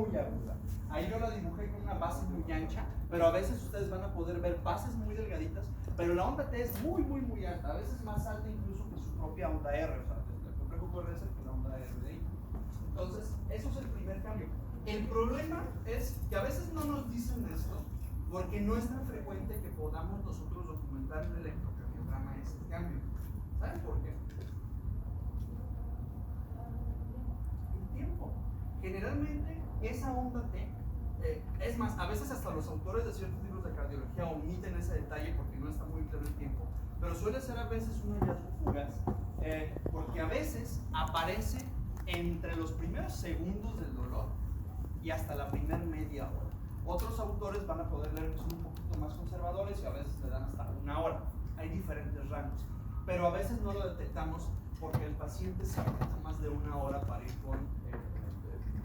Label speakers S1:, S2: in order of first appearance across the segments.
S1: muy aguda. Ahí yo la dibujé con una base muy ancha, pero a veces ustedes van a poder ver bases muy delgaditas, pero la onda T es muy alta, a veces más alta incluso que su propia onda R, o sea, el complejo QRS que la onda R de ahí. Entonces, eso es el primer cambio. El problema es que a veces no nos dicen esto, porque no es tan frecuente que podamos nosotros documentar en el electrocardiograma este cambio. ¿Saben por qué? El tiempo. Generalmente, esa onda T, es más, a veces hasta los autores de ciertos libros de cardiología omiten ese detalle porque no está muy claro el tiempo, pero suele ser a veces un hallazgo fugaz, porque a veces aparece entre los primeros segundos del dolor y hasta la primera media hora. Otros autores van a poder leer que son un poquito más conservadores y a veces le dan hasta una hora. Hay diferentes rangos, pero a veces no lo detectamos porque el paciente se aguanta más de una hora para ir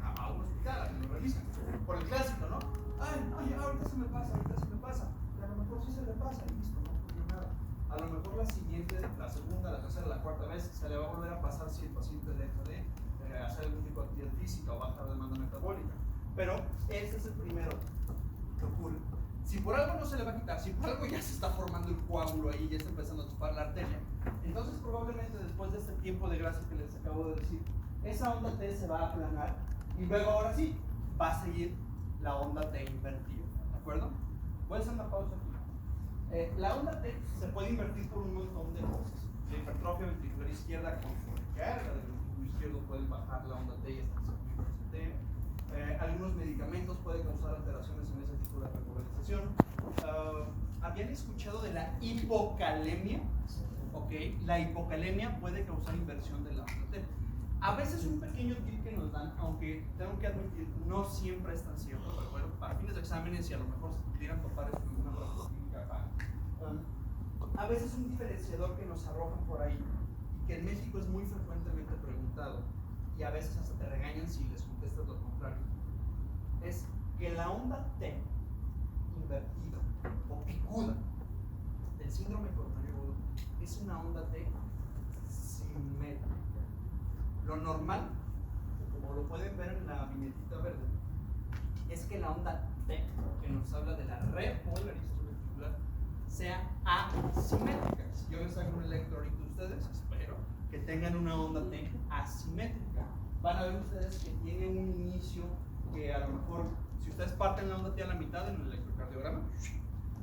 S1: a un hospital a que lo revisen. Por el clásico, ¿no? Ahorita se me pasa, y a lo mejor sí se le pasa y listo, no ocurrió nada. A lo mejor la siguiente, la segunda, la tercera, la cuarta vez se le va a volver a pasar si el paciente deja de hacer algún tipo de actividad física o bajar demanda metabólica. Pero ese es el primero que ocurre. Si por algo no se le va a quitar, si por algo ya se está formando el coágulo ahí, ya está empezando a tapar la arteria, entonces probablemente después de este tiempo de gracia que les acabo de decir, esa onda T se va a aplanar y luego ahora sí va a seguir la onda T invertida, ¿de acuerdo? Voy a hacer una pausa aquí. La onda T se puede invertir por un montón de cosas. La hipertrofia ventricular izquierda con sobrecarga del ventrículo izquierdo pueden bajar la onda T y hasta el T. Algunos medicamentos pueden causar alteraciones en ese tipo de repolarización. ¿Habían escuchado de la hipocalemia? Ok, la hipocalemia puede causar inversión de la onda T. A veces un pequeño tip que nos dan, aunque tengo que admitir, no siempre es tan cierto, pero bueno, para fines de exámenes y a lo mejor si pudieran topar esto en una práctica clínica, a veces un diferenciador que nos arrojan por ahí y que en México es muy frecuentemente preguntado y a veces hasta te regañan si les contestas lo contrario, es que la onda T invertida o picuda del síndrome coronario agudo es una onda T simétrica. Lo normal, como lo pueden ver en la viñetita verde, es que la onda T, que nos habla de la repolarización ventricular, sea asimétrica. Si yo les hago un electro ahorita a ustedes, espero que tengan una onda T asimétrica. Van a ver ustedes que tienen un inicio que a lo mejor, si ustedes parten la onda T a la mitad en el electrocardiograma,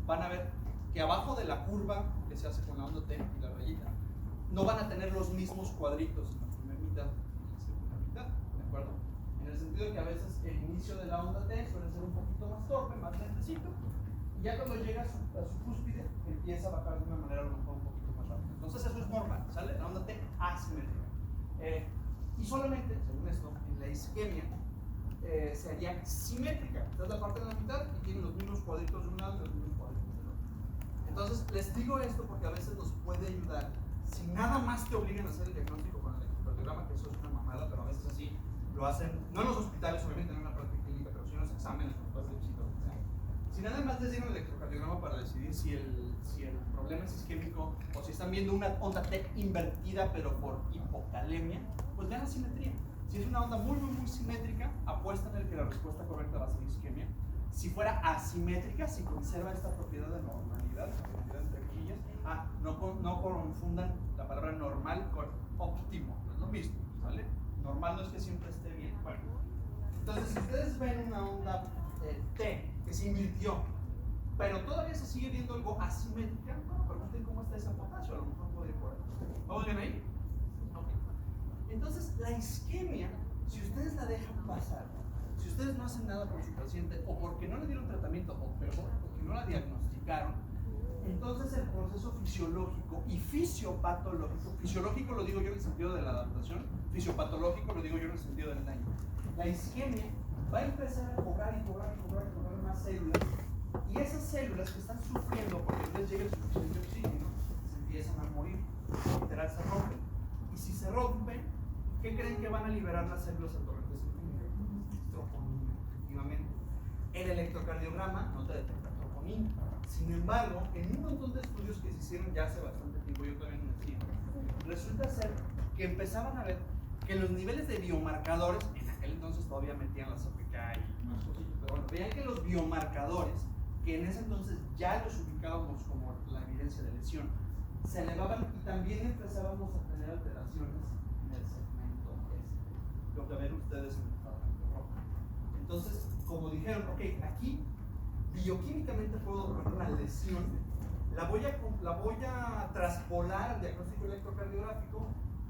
S1: van a ver que abajo de la curva que se hace con la onda T y la rayita, no van a tener los mismos cuadritos en la primera mitad y en la segunda mitad, ¿de acuerdo? En el sentido de que a veces el inicio de la onda T suele ser un poquito más torpe, más lentecito, y ya cuando llega a su cúspide empieza a bajar de una manera a lo mejor un poquito más rápida. Entonces eso es normal, ¿sale? La onda T asimétrica. Y solamente, según esto, en la isquemia se haría simétrica. Esta es la parte de la mitad y tiene los mismos cuadritos de un lado y los mismos cuadritos del otro. Entonces les digo esto porque a veces nos puede ayudar, si nada más te obligan a hacer el diagnóstico con el electrocardiograma, que eso es una mamada, pero a veces así lo hacen, no en los hospitales, obviamente, no en una práctica clínica, pero sí en los exámenes, después de visitas, o sea. Si nada más les dieron el electrocardiograma para decidir si el problema es isquémico o si están viendo una onda T invertida pero por hipocalemia, pues vean la simetría. Si es una onda muy simétrica, apuestan en que la respuesta correcta va a ser isquemia. Si fuera asimétrica, si conserva esta propiedad de normalidad entre comillas, no confundan la palabra normal con óptimo, no es lo mismo, ¿vale? Normal no es que siempre esté bien. Bueno, entonces si ustedes ven una onda T que se invirtió, pero todavía se sigue viendo algo asimétrica, bueno, pregunten cómo está ese potasio, a lo mejor puede ir por ahí. ¿Vamos bien ahí? Ok. Entonces, la isquemia, si ustedes la dejan pasar, si ustedes no hacen nada por su paciente, o porque no le dieron tratamiento, o peor, porque no la diagnosticaron, entonces el proceso fisiológico y fisiopatológico, fisiológico lo digo yo en el sentido de la adaptación, fisiopatológico lo digo yo en el sentido del daño. La isquemia va a empezar a cobrar más células, y esas células que están sufriendo porque no les llega el suficiente oxígeno, se empiezan a morir, literal se rompen. Y si se rompen, ¿qué creen que van a liberar las células al torrente sanguíneo? Troponina, efectivamente. El electrocardiograma no te detecta troponina. Sin embargo, en un montón de estudios que se hicieron ya hace bastante tiempo, yo todavía no nací, resulta ser que empezaban a ver que los niveles de biomarcadores en la aquel entonces todavía metían la CPK y más cositas, pero bueno, veían que los biomarcadores, que en ese entonces ya los ubicábamos como la evidencia de lesión, se elevaban y también empezábamos a tener alteraciones en el segmento S, lo que ven ustedes en el cuadrante rojo. Entonces, como dijeron, ok, aquí bioquímicamente puedo ver una lesión, la voy a traspolar al diagnóstico electrocardiográfico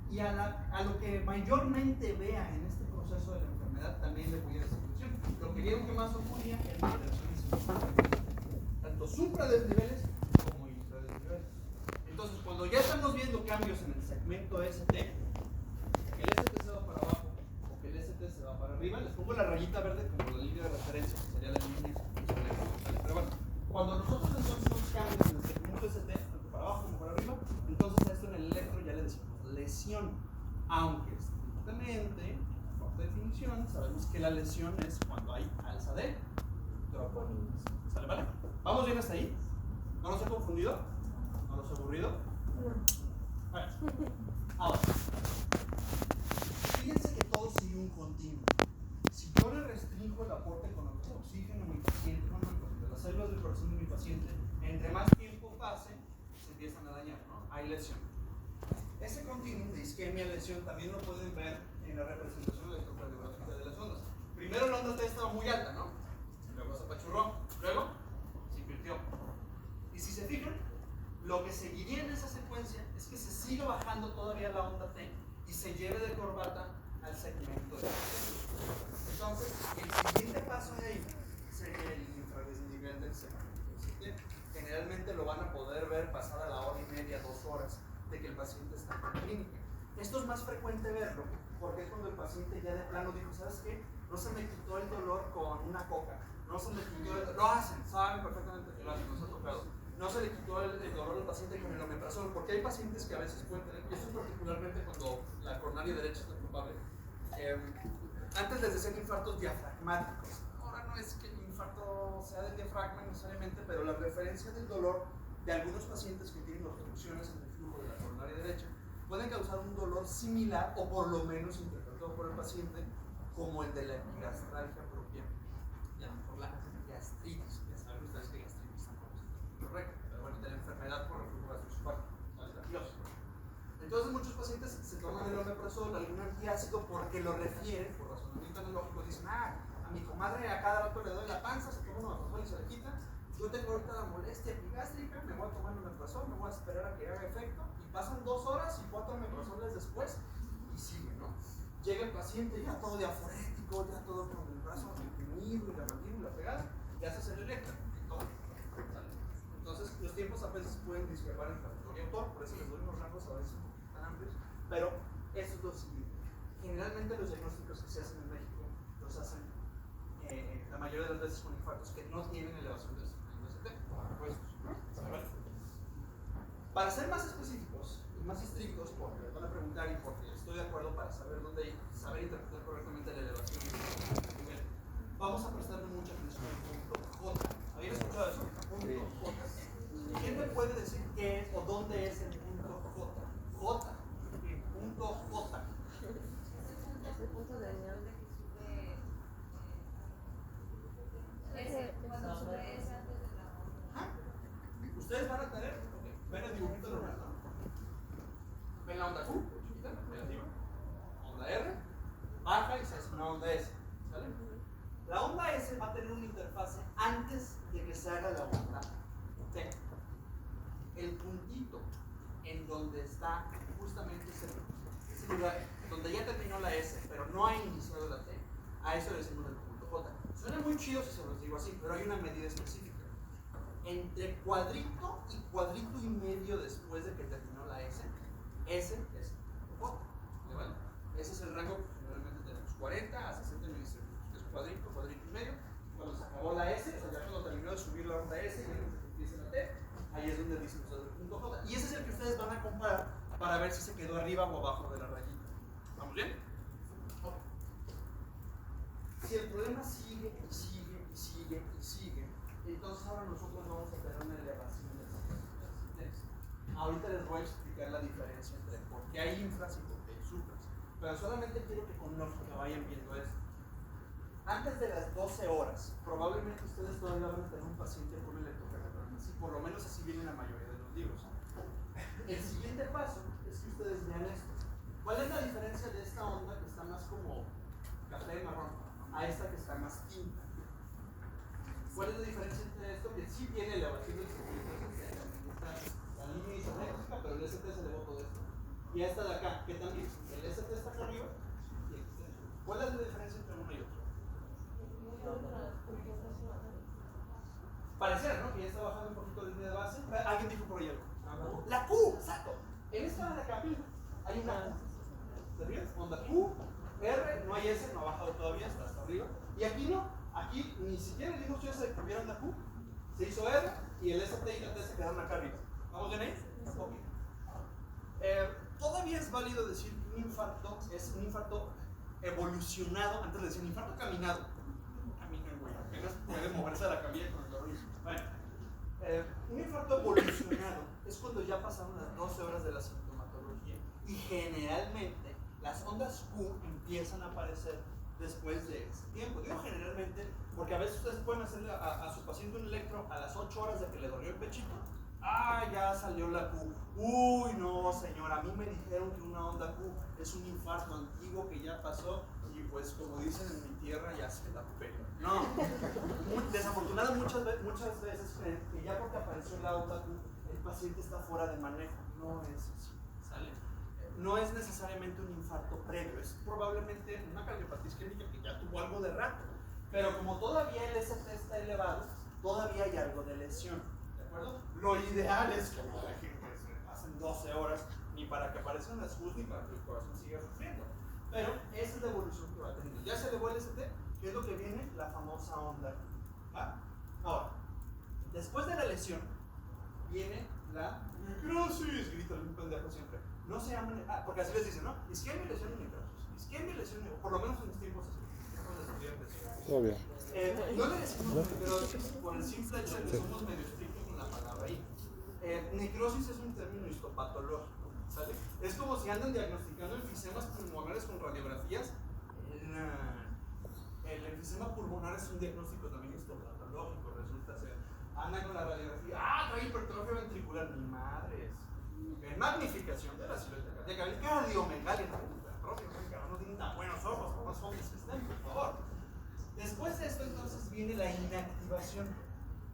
S1: y a lo que mayormente vea en este proceso de la enfermedad también le voy a decir lesión. Lo que vieron que más ocurría eran alteraciones tanto supradesniveles como infradesniveles. Entonces, cuando ya estamos viendo cambios en el segmento ST, que el ST se va para abajo o que el ST se va para arriba, les pongo la rayita verde como la línea de referencia, que sería la línea. Pero bueno, cuando nosotros hacemos cambios en el segmento ST, tanto para abajo como para arriba, entonces a esto en el electro ya le decimos lesión, aunque estrictamente, por definición, sabemos que la lesión es cuando hay alza de troponines. ¿Sale, vale? ¿Vamos bien hasta ahí? ¿No los he confundido? ¿No los he aburrido? Bueno, ahora, fíjense que todo sigue un continuo. Si yo le restringo el aporte con oxígeno a mi paciente, de las células del corazón de mi paciente, entre más tiempo pase, se empiezan a dañar, ¿no? Hay lesión. Ese continuum de isquemia-lesión también lo pueden ver en la representación electrocardiográfica de las ondas. Primero la onda T estaba muy alta, ¿no? Luego se apachurró, luego se invirtió. Y si se fijan, lo que seguiría en esa secuencia es que se siga bajando todavía la onda T y se lleve de corbata al segmento de la T. Entonces, el siguiente paso de ahí sería el infradesnivel del segmento de T. Generalmente lo van a poder ver pasada la hora y media, 2 horas de que el paciente está en clínica. Esto es más frecuente verlo porque es cuando el paciente ya de plano dijo, ¿sabes qué? No se me quitó el dolor con una coca, no se me quitó el... Lo hacen, saben perfectamente que lo hacen, nos ha tocado. No se le quitó el dolor al paciente con el omeprazol, porque hay pacientes que a veces pueden tener, y esto es particularmente cuando la coronaria derecha es la culpable. Antes les decían infartos diafragmáticos. Ahora no es que el infarto sea del diafragma necesariamente, pero la referencia del dolor de algunos pacientes que tienen obstrucciones en el flujo de la coronaria derecha pueden causar un dolor similar o por lo menos interpretado por el paciente como el de la epigastralgia propia, y a lo mejor la gastritis. Ya saben ustedes que gastritis es correcto, pero bueno, de la enfermedad por reflujo gastroesofágico, entonces muchos pacientes se toman el omeprazol, algún antiácido, porque lo refieren, por razonamiento analógico, dicen, a mi comadre a cada rato le doy la panza, se toma un omeprazol y se le quita. Yo tengo ahorita la molestia epigástrica, me voy a tomar un omeprazol, me voy a esperar a que haga efecto, y pasan 2 horas y 4 omeprazoles después, y sigue, ¿no? Llega el paciente ya todo diaforético, ya todo con el brazo deprimido y la mandíbula pegada, ya se hace el electro, entonces los tiempos a veces pueden discrepar entre autor y autor, por eso les doy unos rangos a veces tan amplios, pero eso es lo siguiente. Generalmente los diagnósticos que se hacen en México los hacen la mayoría de las veces con infartos que no tienen elevación de ST. Para ser más específicos y más estrictos, porque les van a preguntar y porque estoy de acuerdo para saber dónde ir, saber interpretar correctamente la elevación del nivel, vamos a prestarle mucha atención al punto J. ¿Habían escuchado eso? Punto J. ¿Quién me puede decir qué es o dónde es el punto J? J. Punto J.
S2: Es el punto de unión de cuando sube ese antes de la onda.
S1: Ustedes van a tener, ven el dibujito normal, ¿no? Ven la onda Q, chiquita, negativa, onda R, baja y se hace una onda S, ¿sale? La onda S va a tener una interfase antes de que se haga la onda T. El puntito en donde está justamente ese lugar, donde ya terminó la S, pero no ha iniciado la T, a eso le decimos el punto J. Suena muy chido si se los digo así, pero hay una medida específica. Entre cuadrito y medio después de que terminó la S, ese es el punto J. ¿Vale? Ese es el rango que generalmente tenemos, 40 a 60 milisegundos. Es cuadrito y medio. Cuando se acabó la S, o sea, ya cuando terminó de subir la onda S y antes de que empiece la T, ahí es donde dicen ustedes el punto J. Y ese es el que ustedes van a comparar para ver si se quedó arriba o abajo de la rayita. ¿Vamos bien? Okay. Si el problema sigue, entonces ahora nosotros vamos a tener una elevación de la. Ahorita les voy a explicar la diferencia entre por qué hay infras y por qué hay supras. Pero solamente quiero que conozcan, que vayan viendo esto. antes de las 12 horas, probablemente ustedes todavía van a tener un paciente con electrocardiograma. Sí, por lo menos así viene la mayoría de los libros. El siguiente paso es que ustedes vean esto. ¿Cuál es la diferencia de esta onda que está más como café marrón a esta que está más tinta? ¿Cuál es la diferencia entre esto? Que sí tiene elevación del circuito, está la línea isoeléctrica, pero el ST se elevó todo esto. Y a esta de acá, que también, el ST está acá arriba y aquí está. ¿Cuál es la diferencia entre uno y otro? Pareciera, ¿no? Que ya está bajando un poquito de línea de base. Alguien dijo por ahí algo. La Q, exacto. En esta de acá, hay una Q. ¿Se ríen? Onda Q, R, no hay S, no ha bajado todavía, está hasta arriba. Y aquí no, aquí ni siquiera el linux ya se cambiaron la Q, se hizo R y el ST y la T se quedaron acá arriba. ¿Vamos bien ahí? Ok. Todavía es válido decir que un infarto es un infarto evolucionado, antes de decir un infarto caminado. Caminan, güey, apenas puede moverse a la camilla con el dormir. Bueno, un infarto evolucionado es cuando ya pasaron las 12 horas de la sintomatología y generalmente las ondas Q empiezan a aparecer después de ese tiempo. Digo generalmente porque a veces ustedes pueden hacerle a su paciente un electro a las 8 horas de que le dolió el pechito. Ah, ya salió la Q. Uy, no, señor, a mí me dijeron que una onda Q es un infarto antiguo que ya pasó y pues como dicen en mi tierra ya se la pela. No, desafortunadamente muchas veces creen que ya porque apareció la onda Q el paciente está fuera de manejo. No es así, ¿sale? No es necesariamente un infarto previo, es probablemente una cardiopatía isquémica que ya tuvo algo de rato, pero como todavía el ST está elevado, todavía hay algo de lesión. ¿De acuerdo? Lo ideal es que no dejen que se pasen 12 horas ni para que aparezcan las Qs ni para que el corazón siga sufriendo. Pero esa es la evolución que va teniendo. Ya se elevó el ST, que es lo que viene, la famosa onda. ¿Va? Ahora, después de la lesión, viene la necrosis. Grita un pendejo siempre. No se llaman, porque así les dicen, ¿no? Isquemia, lesión y necrosis. Isquemia, lesión y por lo menos en los tiempos así.
S3: Obvio.
S1: No le decimos necrosis por el simple hecho de que somos medio estrictos con la palabra ahí. Necrosis es un término histopatológico, ¿sale? Es como si andan diagnosticando enfisemas pulmonares con radiografías. El enfisema pulmonar es un diagnóstico también histopatológico, resulta ser. Andan con la radiografía, trae hipertrofia ventricular, ni madres. Magnificación de la silueta cardíaca, el cardiomegalia, no tienen tan buenos ojos, como más jóvenes que estén, por favor. Después de esto entonces viene la inactivación.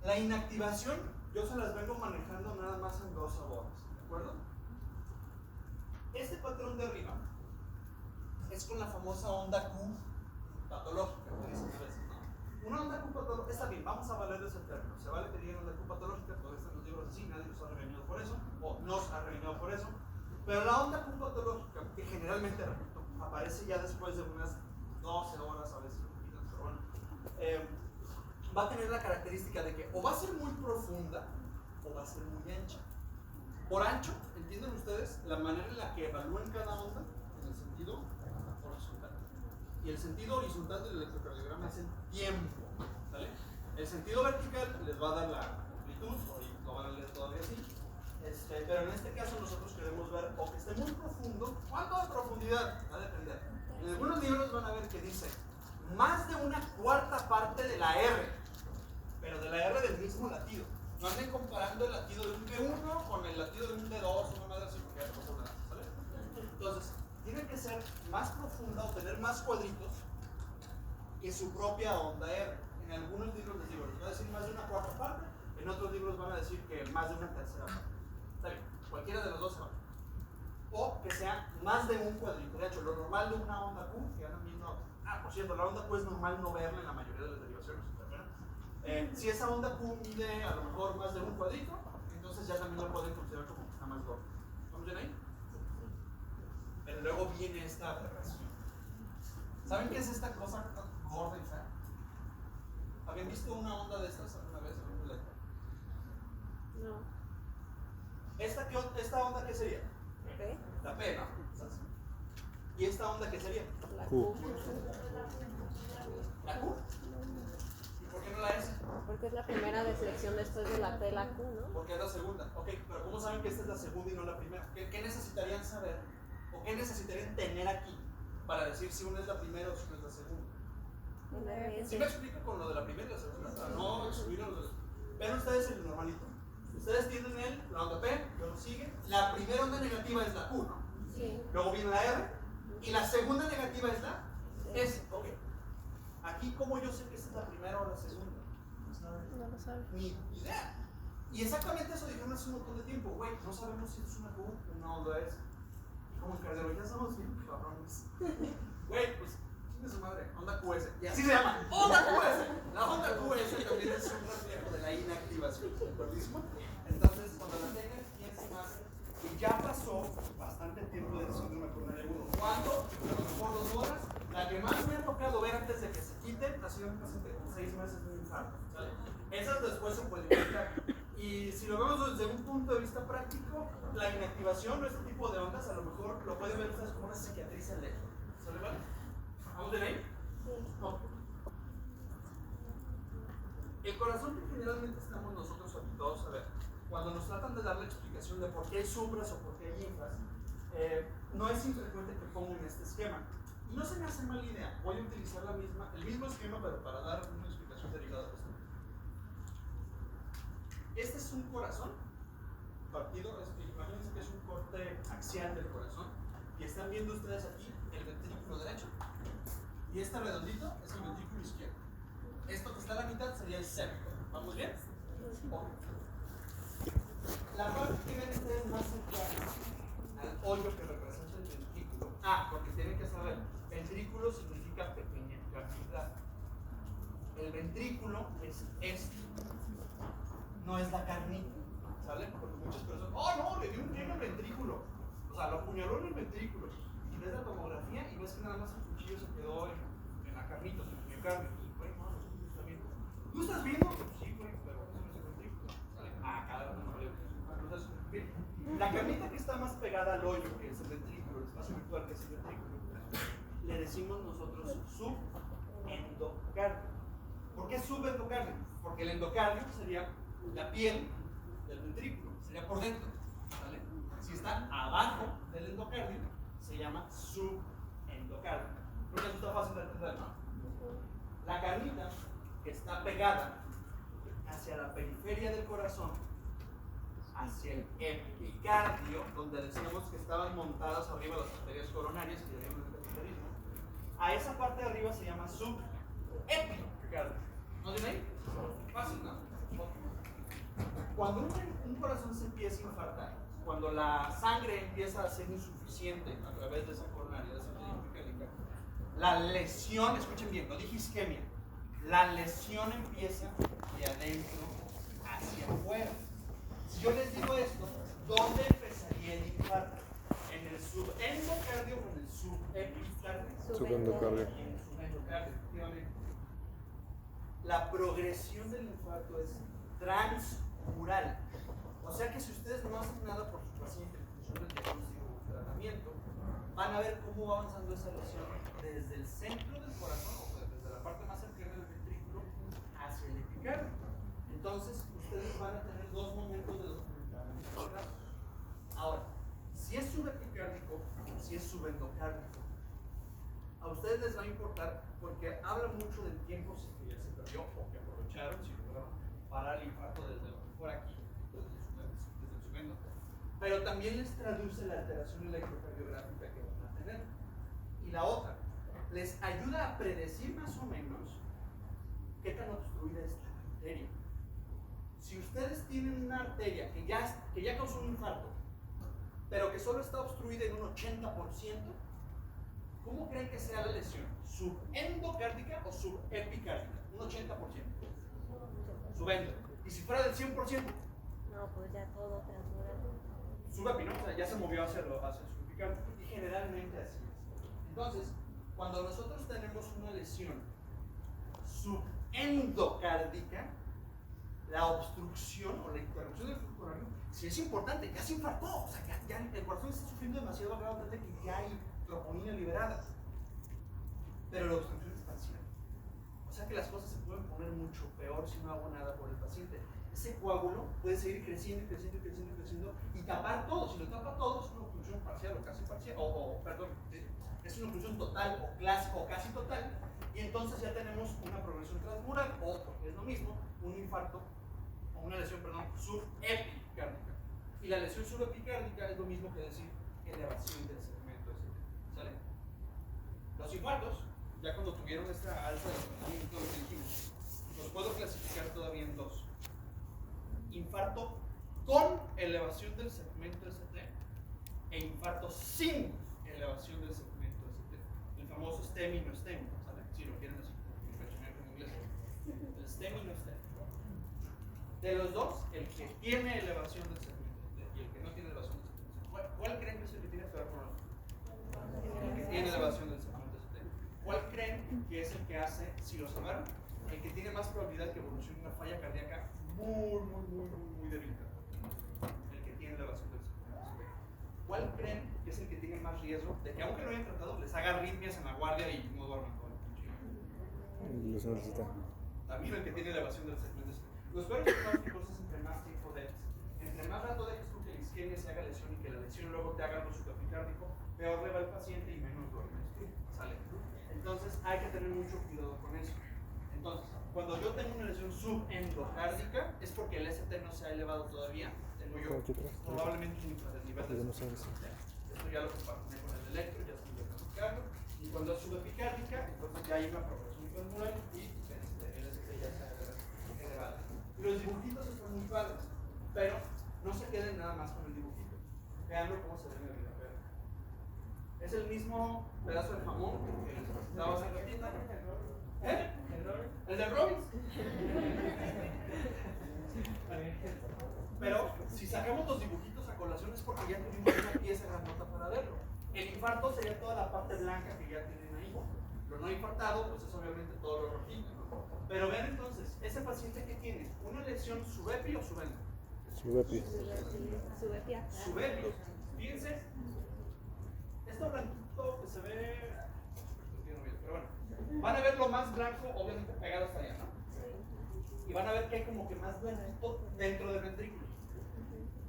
S1: La inactivación yo se las vengo manejando nada más en 2 sabores, ¿de acuerdo? Este patrón de arriba es con la famosa onda Q patológica, que dicen a veces, ¿no? Una onda Q patológica, está bien, vamos a valer ese término. Se vale que digan onda Q patológica, todavía están los libros así, nadie los ha regañado por eso, o nos ha regañado por eso. Pero la onda Q patológica, que generalmente, repito, aparece ya después de unas 12 horas, a veces un poquito, pero bueno, va a tener la característica de que o va a ser muy profunda o va a ser muy ancha. Por ancho, ¿entienden ustedes la manera en la que evalúan cada onda? En el sentido horizontal. Y el sentido horizontal del electrocardiograma es el tiempo, ¿sale? El sentido vertical les va a dar la amplitud, o lo van a leer todavía así. Pero en este caso nosotros queremos ver o que esté muy profundo. ¿Cuánto de profundidad? Va a depender. En algunos libros van a ver que dice más de 1/4 parte de la R, pero de la R del mismo latido. No anden comparando el latido de un D1 con el latido de un D2, una madre así, porque ya pasó nada, ¿sale? Entonces, tiene que ser más profunda o tener más cuadritos que su propia onda R. En algunos libros les digo, les va a decir más de 1/4 parte, en otros libros van a decir que más de 1/3 parte. Está bien, cualquiera de los dos se vale. O que sea más de un cuadrito. De hecho, lo normal de una onda Q, que andan viendo. Por cierto, la onda Q es normal no verla en la mayoría de las derivaciones. Si esa onda Q mide a lo mejor más de un cuadrito, entonces ya también lo pueden considerar como que está más gordo. ¿Vamos bien ahí? Pero luego viene esta aberración. ¿Saben qué es esta cosa gorda y fea? ¿Habían visto una onda de estas alguna vez en un boleto? No. ¿Esta onda qué sería?
S2: ¿P?
S1: La P, ¿no? ¿Y esta onda qué sería?
S2: La
S3: Q.
S1: ¿La Q? ¿Y por qué no la S?
S2: Porque es la primera de selección después de la P, la Q, ¿no?
S1: Porque es la segunda. Ok, pero ¿cómo saben que esta es la segunda y no la primera? ¿Qué necesitarían saber? ¿O qué necesitarían tener aquí para decir si una es la primera o si una es la segunda? ¿Sí me explico con lo de la primera y la segunda? Para no excluir a los dos. Ven ustedes el normalito. Ustedes tienen la onda P, luego sigue. La primera onda negativa es la Q, ¿no?
S2: Sí.
S1: Luego viene la R. Y la segunda negativa es la S. Ok. Aquí, ¿cómo yo sé que esta es la primera o la segunda?
S2: No lo sabe.
S1: Ni idea. Y exactamente eso dijeron hace un montón de tiempo. Güey, no sabemos si es una Q o una onda S. Y como en cardiología somos bien cabrones. Güey, pues, chingue su madre, onda QS. Y así se llama, onda QS. La onda QS también es un reflejo de la inactivación. ¿De acuerdísimo? Entonces, cuando la tengan, piensen más. Y ya pasó bastante tiempo del síndrome coronario agudo. ¿Cuándo? A lo mejor 2 horas. La que más me ha tocado ver antes de que se quiten ha sido un paciente con 6 meses de un infarto. ¿Sale? Esas después se pueden quitar. Y si lo vemos desde un punto de vista práctico, la inactivación o este tipo de ondas a lo mejor lo pueden ver ustedes como una cicatriz en lejos. ¿Sale, vale? ¿Vamos bien ahí? No. El corazón que generalmente estamos nosotros habituados a ver, cuando nos tratan de dar la explicación de por qué hay supras o por qué hay infras, no es infrecuente que pongan este esquema. Y no se me hace mala idea, voy a utilizar el mismo esquema, pero para dar una explicación derivada de esto. Este es un corazón partido, imagínense que es un corte axial del corazón, y están viendo ustedes aquí el ventrículo derecho, y este redondito es el ventrículo izquierdo. Esto que está a la mitad sería el septo. ¿Vamos bien? Okay. La parte que ven ustedes más cercana al hoyo que representa el ventrículo. Porque tienen que saber, ventrículo significa pequeña cavidad. El ventrículo es esto, no es la carnita, ¿sale? Porque muchas personas, no, le dio un lleno al ventrículo. O sea, lo apuñaló en el ventrículo. Y ves la tomografía y ves que nada más el cuchillo se quedó en la carnita, en el miocardio. Güey, no, está bien. ¿Tú estás viendo? Sí, güey, pero eso no es el ventrículo. ¿Sale? Cada uno vale. Entonces, bien. La carnita que está más pegada al hoyo, que es el ventrículo, el espacio virtual que es el ventrículo, le decimos nosotros subendocardio. ¿Por qué subendocardio? Porque el endocardio sería la piel del ventrículo, sería por dentro, ¿vale? Si está abajo del endocardio, se llama subendocardio. Creo que eso está fácil de entender, ¿no? La carnita que está pegada hacia la periferia del corazón, hacia el epicardio, donde decíamos que estaban montadas arriba las arterias coronarias, que llaman el capitalismo, a esa parte de arriba se llama subepicardio. ¿No tiene ahí? Fácil, ¿no? Cuando un corazón se empieza a infartar, cuando la sangre empieza a ser insuficiente a través de esa coronaria, de esa arteria epicárdica, la lesión, escuchen bien, no dije isquemia, la lesión empieza de adentro hacia afuera. Si yo les digo esto, ¿dónde empezaría el infarto? ¿En el subendocardio o en el subepicardio?
S3: Subendocardio.
S1: En el subendocardio, efectivamente. La progresión del infarto es transmural. O sea que si ustedes no hacen nada por su paciente en función del diagnóstico o tratamiento, van a ver cómo va avanzando esa lesión desde el centro del corazón, o sea, desde la parte más cercana del ventrículo hacia el epicardio. Entonces, ustedes van a tener 2 momentos de documentar. Ahora, si es subepicárdico o si es subendocárdico, a ustedes les va a importar porque habla mucho del tiempo que ya se perdió o que aprovecharon, si lograron parar el infarto desde lo que fuera aquí, desde el subendo. Pero también les traduce la alteración electrocardiográfica que van a tener. Y la otra, les ayuda a predecir más o menos qué tan obstruida está la arteria. Si ustedes tienen una arteria que ya causó un infarto, pero que solo está obstruida en un 80%, ¿cómo creen que sea la lesión? ¿Subendocárdica o subepicárdica? Un 80%. Subendo. ¿Y si fuera del 100%?
S2: No, pues ya todo transmural.
S1: Subepi, ¿no? O sea, ya se movió hacia el subepicárdico. Y generalmente así es. Entonces, cuando nosotros tenemos una lesión subendocárdica, la obstrucción o la interrupción del flujo coronario, si es importante, ya se infartó. O sea, ya el corazón está sufriendo demasiado a grado de que ya hay troponina liberada. Pero la obstrucción es parcial. O sea que las cosas se pueden poner mucho peor si no hago nada por el paciente. Ese coágulo puede seguir creciendo y creciendo y creciendo y creciendo y tapar todo. Si lo tapa todo es una oclusión parcial o casi parcial, perdón, es una oclusión total o casi total, y entonces ya tenemos una progresión transmural o, porque es lo mismo, un infarto o una lesión, perdón, subepicárdica. Y la lesión subepicárdica es lo mismo que decir elevación del segmento ST. ¿Sale? Los infartos, ya cuando tuvieron esta alza de rendimiento que dijimos, los puedo clasificar todavía en dos. Infarto con elevación del segmento ST e infarto sin elevación del segmento ST. El famoso STEMI no STEMI, ¿sale? Si lo quieren así, en inglés. El STEMI no STEMI. De los dos, el que tiene elevación del segmento ST y el que no tiene elevación del segmento ST, ¿cuál creen que es el que tiene peor pronóstico? El que tiene elevación del segmento ST. ¿Cuál creen que es el que hace, si lo salvaron, el que tiene más probabilidad que evolucione una falla cardíaca muy debilitada? El que tiene elevación del segmento ST. ¿Cuál creen que es el que tiene más riesgo de que, aunque lo hayan tratado, les haga arritmias en la guardia y no duerman todo el pinche día? También el que tiene elevación del segmento ST. Los peores pronósticos es entre más tiempo dejes. Entre más rato dejes tú que la isquemia se haga lesión y que la lesión luego te haga algo subepicárdico, peor le va el paciente y menos duermes tú. ¿Sale? Entonces hay que tener mucho cuidado con eso. Entonces, cuando yo tengo una lesión subendocárdica es porque el ST no se ha elevado todavía. Tengo yo probablemente un infranivel de ST. Esto ya lo compartiré con el electro, ya estoy diagnosticando. Y cuando es subepicárdica, entonces ya hay una progresión transmural y el ST ya se ha elevado. Y los dibujitos están muy padres, pero no se queden nada más con el dibujito. Veanlo cómo se ve en la vida real. Es el mismo pedazo de jamón que les presentaba hace ratito. ¿Eh? ¿El de Robbins? Pero si sacamos los dibujitos a colación es porque ya tuvimos una pieza grandota para verlo. El infarto sería toda la parte blanca que ya tienen ahí. Lo no infartado, pues es obviamente todo lo rojito. Pero vean entonces, ese paciente que tiene una lesión subepi o subendo.
S3: Subepi.
S1: Subepi. Fíjense, esto blanquito que se ve, pero bueno, van a ver lo más blanco, obviamente pegado hasta allá, ¿no? Y van a ver que hay como que más blanquito dentro del ventrículo.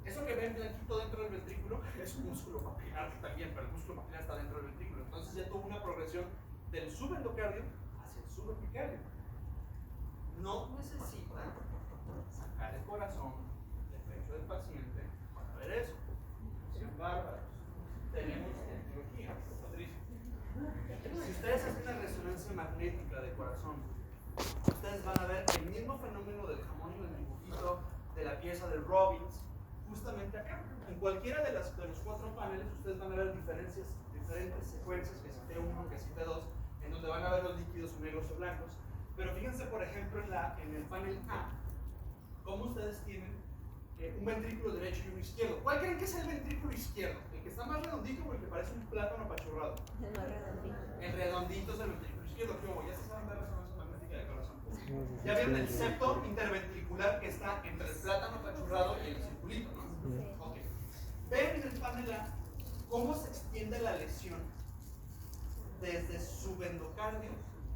S1: Eso que ven blanquito dentro del ventrículo es un músculo papilar también, pero el músculo papilar está dentro del ventrículo. Entonces ya tuvo una progresión del subendocardio hacia el subepicardio. No necesitan sacar el corazón del pecho del paciente para ver eso. Sean bárbaros. Tenemos tecnología, si ustedes hacen una resonancia magnética de corazón, ustedes van a ver el mismo fenómeno del jamón y del dibujito de la pieza de Robbins, justamente acá. En cualquiera de los 4 paneles, ustedes van a ver diferentes secuencias, que si T1, que si T2, en donde van a ver los líquidos negros o blancos. Pero fíjense, por ejemplo, en el panel A, cómo ustedes tienen un ventrículo derecho y uno izquierdo. ¿Cuál creen que es el ventrículo izquierdo? ¿El que está más redondito o el que parece un plátano apachurrado?
S2: El más redondito.
S1: El redondito es el ventrículo izquierdo. ¿Qué? Ya se saben ver resonancia magnética del corazón. Ya vieron el septo interventricular que está entre el plátano apachurrado y el circulito, ¿no? Ok. Ven en el panel A cómo se extiende la lesión desde subendocardio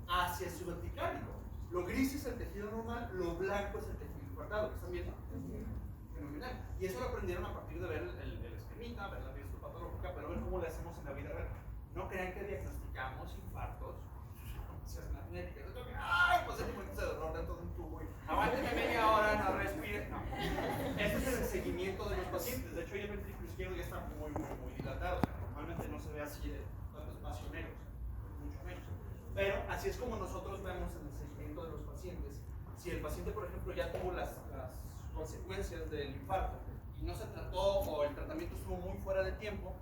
S1: hacia el subepicardio. Lo gris es el tejido normal, lo blanco es el tejido infartado. ¿Están viendo? Fenomenal. Y eso lo aprendieron a partir de ver el esquemita, ver la histopatológica, pero ver cómo lo hacemos en la vida real. No crean que diagnosticamos infartos, se hacen las genéticas. ¡Ay! Pues es como se derrota dentro de un tubo y aguánteme media hora, no respire. No. Este es el seguimiento de los pacientes. De hecho, el ventrículo izquierdo ya está muy dilatado. O sea, normalmente no se ve así de tanto espacio negro, mucho menos. Pero así es como nosotros vemos en el seguimiento de los pacientes. Si el paciente, por ejemplo, ya tuvo las consecuencias del infarto y no se trató o el tratamiento estuvo muy fuera de tiempo,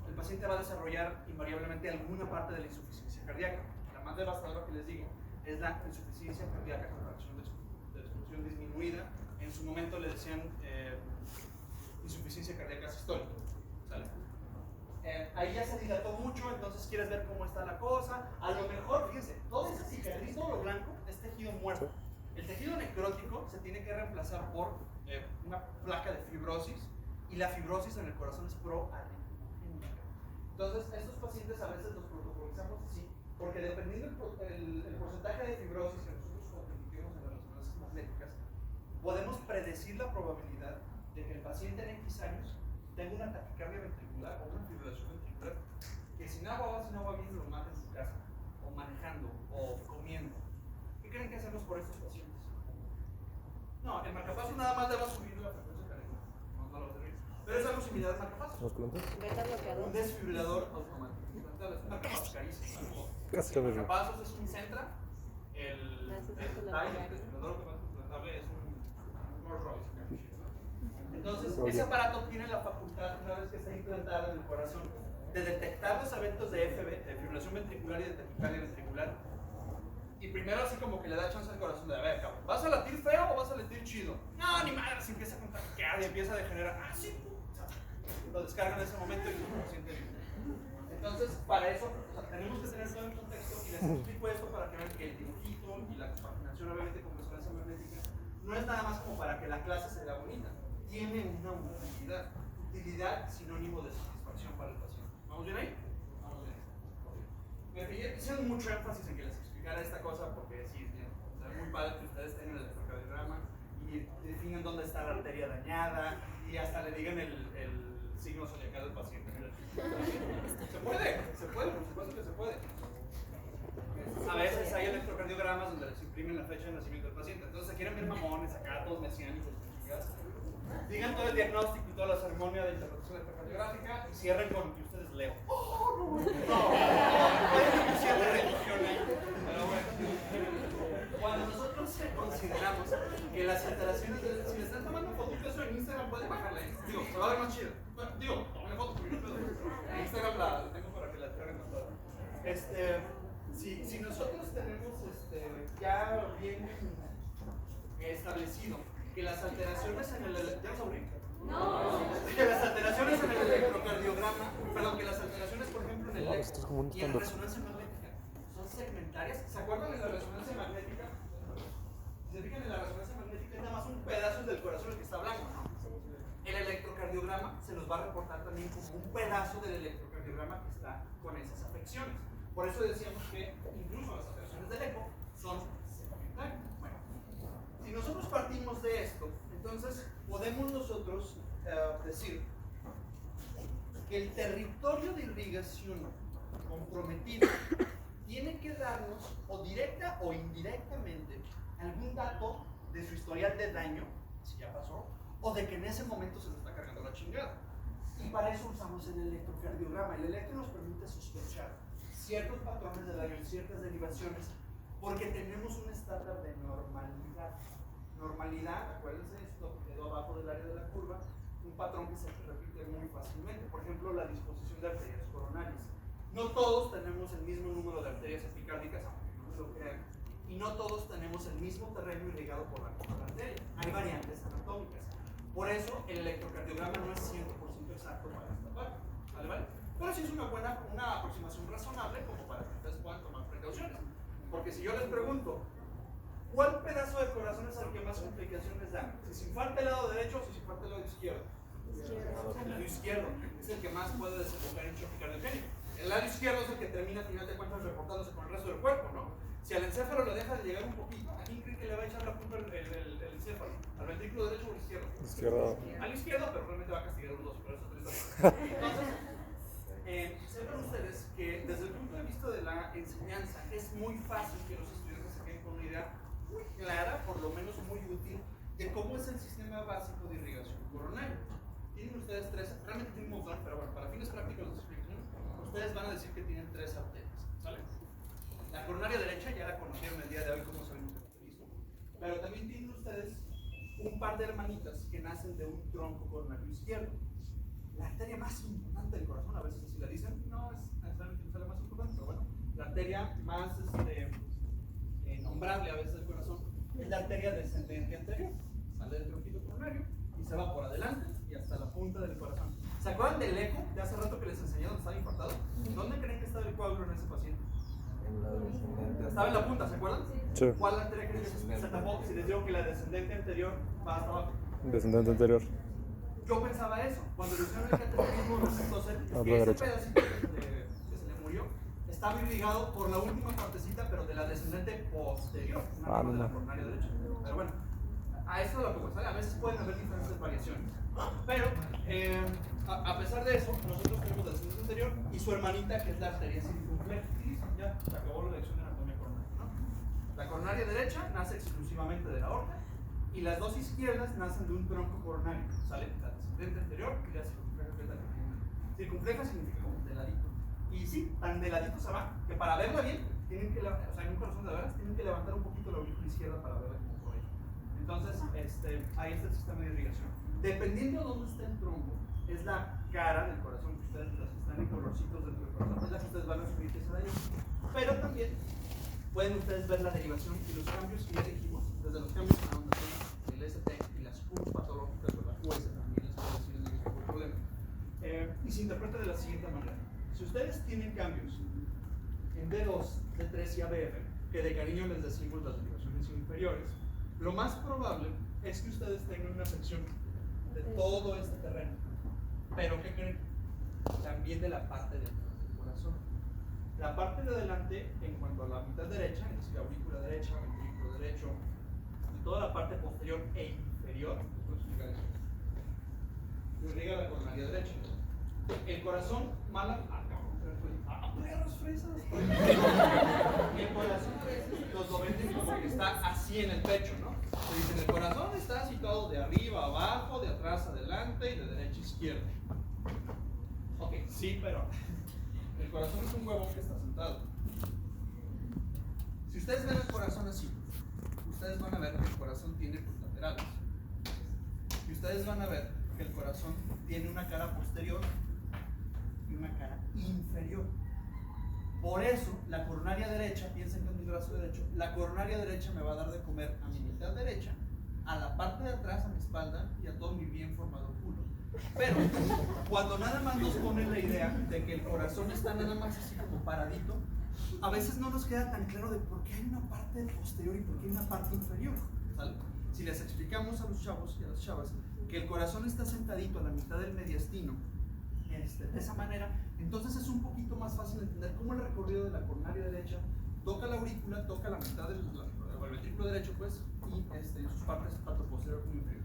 S1: el paciente va a desarrollar invariablemente alguna parte de la insuficiencia cardíaca. La más devastadora que les digo es la insuficiencia cardíaca con fracción de destrucción disminuida. En su momento le decían insuficiencia cardíaca sistólica. ¿Sale? Ahí ya se dilató mucho, entonces quieres ver cómo está la cosa. A lo mejor, fíjense, toda esa cicatriz, todo lo blanco es tejido muerto. El tejido necrótico se tiene que reemplazar por una placa de fibrosis, y la fibrosis en el corazón es proarritmogénica. Entonces, estos pacientes a veces los protocolizamos así, porque dependiendo el porcentaje de fibrosis que nosotros predecir la probabilidad de que el paciente en X años tenga una taquicardia ventricular o una fibrilación ventricular que sin agua bien lo mata en su casa, o manejando, o comiendo. ¿Qué creen que hacemos por estos pacientes? No, el marcapasos nada más le va a subir la frecuencia cardíaca, no lo va a servir. Pero es algo similar al marcapasos. Un desfibrilador automático. Un marcapasos carísimo. El marcapasos es un Centra, el desfibrilador automático implantable es un Rolls Royce. Entonces, ese aparato tiene la facultad, una vez que está implantado en el corazón, de detectar los eventos de FB, de fibrilación ventricular y de taquicardia ventricular. Y primero así como que le da chance al corazón de, a ver, cabrón, ¿vas a latir feo o vas a latir chido? No, ni madre, se empieza con taquicardia, empieza a degenerar. Ah, sí, lo descargan en ese momento y el paciente vive. Entonces, para eso, tenemos que tener todo el contexto y les explico esto para que vean que el dibujito y la compaginación, obviamente con resonancia magnética, no es nada más como para que la clase se vea bonita. Tiene una utilidad sinónimo de satisfacción para el paciente. ¿Vamos bien ahí? Vamos bien. Me hicieron mucho énfasis en que les explicara esta cosa porque sí, es muy padre que ustedes tengan el electrocardiograma y definan dónde está la arteria dañada y hasta le digan el signo zodiacal del paciente. Se puede, por supuesto que se puede. A veces hay electrocardiogramas donde les imprimen la fecha de nacimiento del paciente. Entonces se quieren ver mamones acá, todos mesiánicos. Digan todo el diagnóstico y toda la ceremonia de interpretación electrocardiográfica y cierren con que ustedes leo. No, puede ser de religión ahí. Pero bueno, cuando nosotros consideramos que las alteraciones, si le están tomando fotos en Instagram, pueden bajarla. Digo, se va a ver más chido. Bueno, digo, tomen fotos porque no puedo. En Instagram la tengo para que la traigan con todo. Si nosotros tenemos ya bien establecido que las alteraciones en el... ¿Ya os aburrí? No. Que las alteraciones en el electrocardiograma, perdón, que las alteraciones, por ejemplo, en el electro y en resonancia magnética son segmentarias. ¿Se acuerdan de la resonancia magnética? Si se fijan en la resonancia magnética, es nada más un pedazo del corazón el que está blanco, ¿no? El electrocardiograma se los va a reportar también como un pedazo del electrocardiograma que está con esas afecciones. Por eso decíamos que incluso las alteraciones del eco son segmentarias. Bueno, si nosotros partimos de esto, entonces podemos nosotros decir que el territorio de irrigación comprometido tiene que darnos, o directa o indirectamente, algún dato de su historial de daño, si ya pasó, o de que en ese momento se nos está cargando la chingada. Y para eso usamos el electrocardiograma. El electro nos permite sospechar ciertos patrones de daño, ciertas derivaciones, porque tenemos un estándar de normalidad. Normalidad, acuérdense, esto quedó abajo del área de la curva, un patrón que se repite muy fácilmente. Por ejemplo, la disposición de arterias coronarias. No todos tenemos el mismo número de arterias epicárdicas, aunque no me lo crean, y no todos tenemos el mismo terreno irrigado por la misma arteria. Hay variantes anatómicas. Por eso, el electrocardiograma no es 100% exacto para esta parte. ¿Vale? Pero sí es una aproximación razonable como para que ustedes puedan tomar precauciones. Porque si yo les pregunto, ¿cuál pedazo de corazón es el que más complicaciones da? Si se infarta el lado derecho o si se infarta el lado izquierdo. El lado izquierdo es el que más puede desembocar en choque cardiogénico. El lado izquierdo es el que termina, al final de cuentas, reportándose con el resto del cuerpo, ¿no? Si al encéfalo le deja de llegar un poquito, ¿a quién cree que le va a echar la culpa el encéfalo? ¿Al ventrículo derecho o al izquierdo?
S3: Izquierdo.
S1: Al izquierdo, pero realmente va a castigar un 2, pero eso es otra historia. Entonces, sepan ustedes que desde el punto de vista de la enseñanza es muy fácil que los estudiantes se queden con una idea muy clara, por lo menos muy útil, de cómo es el sistema básico de irrigación coronaria. Tienen ustedes tres, realmente tienen un montón, pero bueno, para fines prácticos de explicación, ustedes van a decir que tienen tres arterias, ¿sale? La coronaria derecha ya la conocieron el día de hoy como sabemos el mecanismo, pero también tienen ustedes un par de hermanitas que nacen de un tronco coronario izquierdo. La arteria más importante del corazón, a veces así la dicen, no es necesariamente la más importante, pero bueno, la arteria más nombrable a veces del corazón es la arteria descendente anterior. Sale del tronquito coronario y se va por adelante y hasta la punta del corazón. ¿Se acuerdan del eco de hace rato que les enseñé donde estaba infartado? ¿Dónde creen que estaba el coágulo en ese paciente? Estaba en la punta, ¿se acuerdan?
S3: Sí.
S1: ¿Cuál arteria creen que se tapó? Si les digo que la descendente anterior va hasta abajo.
S3: Descendente anterior.
S1: Yo pensaba eso. Cuando le hicieron el cateterismo, resultó ser que ese pedacito que se le murió estaba irrigado por la última partecita, pero de la descendente posterior, una de la coronaria derecha. Pero bueno, a esto es lo que pues, a veces pueden haber diferentes variaciones. Pero, a pesar de eso, nosotros tenemos la descendencia anterior y su hermanita, que es la arteria circunfleja. Y ya se acabó la lección de anatomía coronaria, ¿no? La coronaria derecha nace exclusivamente de la aorta y las dos izquierdas nacen de un tronco coronario. ¿Sale? La descendente anterior y la circunfleja, que es la que tiene. Circunfleja significa como de ladito. Y sí, tan de ladito se va que para verla bien, tienen que, o sea, en un corazón de veras, tienen que levantar un poquito la aurícula izquierda para verla como por ahí. Entonces, ahí está el sistema de irrigación. Dependiendo de dónde esté el tronco, es la cara del corazón, que ustedes, las que están en colorcitos dentro del corazón, es la que ustedes van a subir que se da ahí. Pero también pueden ustedes ver la derivación y los cambios que ya dijimos, desde los cambios en la onda el ST y las Qs patológicas de la QS también les puedo decir el mismo problema. Y se interpreta de la siguiente manera. Si ustedes tienen cambios en D2, D3 y ABF, que de cariño les decimos las derivaciones inferiores, lo más probable es que ustedes tengan una sección de todo este terreno. Pero ¿qué creen? También de la parte de atrás del corazón. La parte de adelante, en cuanto a la mitad derecha, es decir, aurícula derecha, ventrículo derecho, y toda la parte posterior e inferior, les voy a explicar eso. Irriga la coronaria derecha. El corazón mala. Perros fresas. El corazón a veces lo venden como que está así en el pecho, ¿no? Se dicen, el corazón está situado de arriba a abajo, de atrás a adelante y de derecha a izquierda. Ok, sí, pero el corazón es un huevón que está sentado. Si ustedes ven el corazón así, ustedes van a ver que el corazón tiene pues, laterales. Y ustedes van a ver que el corazón tiene una cara posterior y una cara inferior. Por eso, la coronaria derecha, piensen que es mi brazo derecho, la coronaria derecha me va a dar de comer a mi mitad derecha, a la parte de atrás, a mi espalda y a todo mi bien formado culo. Pero, cuando nada más nos ponen la idea de que el corazón está nada más así como paradito, a veces no nos queda tan claro de por qué hay una parte posterior y por qué hay una parte inferior, ¿sale? Si les explicamos a los chavos y a las chavas que el corazón está sentadito a la mitad del mediastino, de esa manera, entonces es un poquito más fácil entender cómo el recorrido de la coronaria derecha toca la aurícula, toca la mitad del ventrículo derecho, pues, y sus partes, tanto posterior como inferior.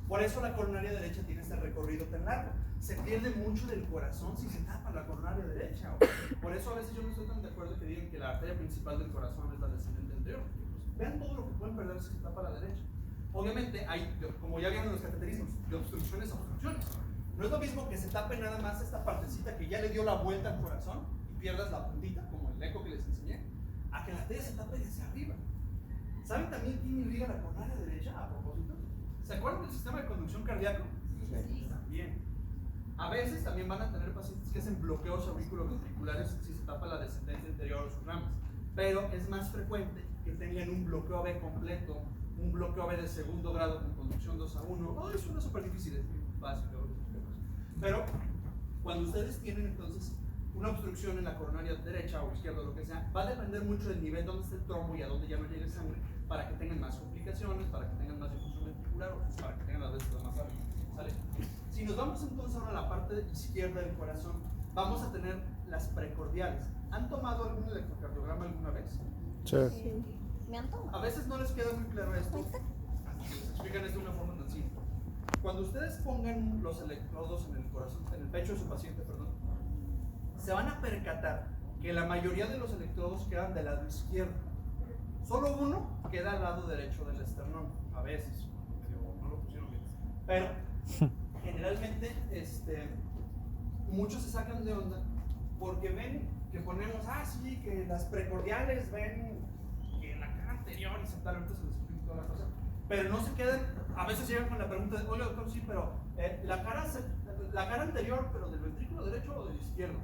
S1: Por eso la coronaria derecha tiene este recorrido tan largo. Se pierde mucho del corazón si se tapa la coronaria derecha. Por eso a veces yo no estoy tan de acuerdo que digan que la arteria principal del corazón es la descendente anterior. Pues, vean todo lo que pueden perder si se tapa la derecha. Obviamente hay, como ya vieron en los cateterismos, de obstrucciones a obstrucciones. No es lo mismo que se tape nada más esta partecita que ya le dio la vuelta al corazón y pierdas la puntita, como el eco que les enseñé, a que la arteria se tape desde arriba. ¿Saben también quién irriga la coronaria derecha a propósito? ¿Se acuerdan del sistema de conducción cardíaco? Sí. También. A veces también van a tener pacientes que hacen bloqueos auriculoventriculares si se tapa la descendencia anterior o sus ramas. Pero es más frecuente que tengan un bloqueo AB completo, un bloqueo AB de segundo grado con conducción 2-1. No, es una súper difícil, es muy básico. Pero cuando ustedes tienen entonces una obstrucción en la coronaria derecha o izquierda o lo que sea, va a depender mucho del nivel donde esté el trombo y a dónde ya no llegue sangre para que tengan más complicaciones, para que tengan más difusión ventricular o para que tengan las veces más rápido. ¿Sale? Si nos vamos entonces ahora a la parte izquierda del corazón, vamos a tener las precordiales. ¿Han tomado algún electrocardiograma alguna vez?
S3: Sí.
S2: ¿Me han tomado?
S1: A veces no les queda muy claro esto, hasta que les explican esto de una forma tan simple. Cuando ustedes pongan los electrodos en el corazón, en el pecho de su paciente, perdón, se van a percatar que la mayoría de los electrodos quedan del lado izquierdo. Solo uno queda al lado derecho del esternón, a veces, no lo pusieron bien. Pero generalmente muchos se sacan de onda porque ven que ponemos, sí, que las precordiales ven que en la cara anterior y se tal, ahorita se les explica toda la cosa. Pero no se quedan, a veces llegan con la pregunta de, oye doctor, sí, pero la cara anterior, pero del ventrículo derecho o del izquierdo.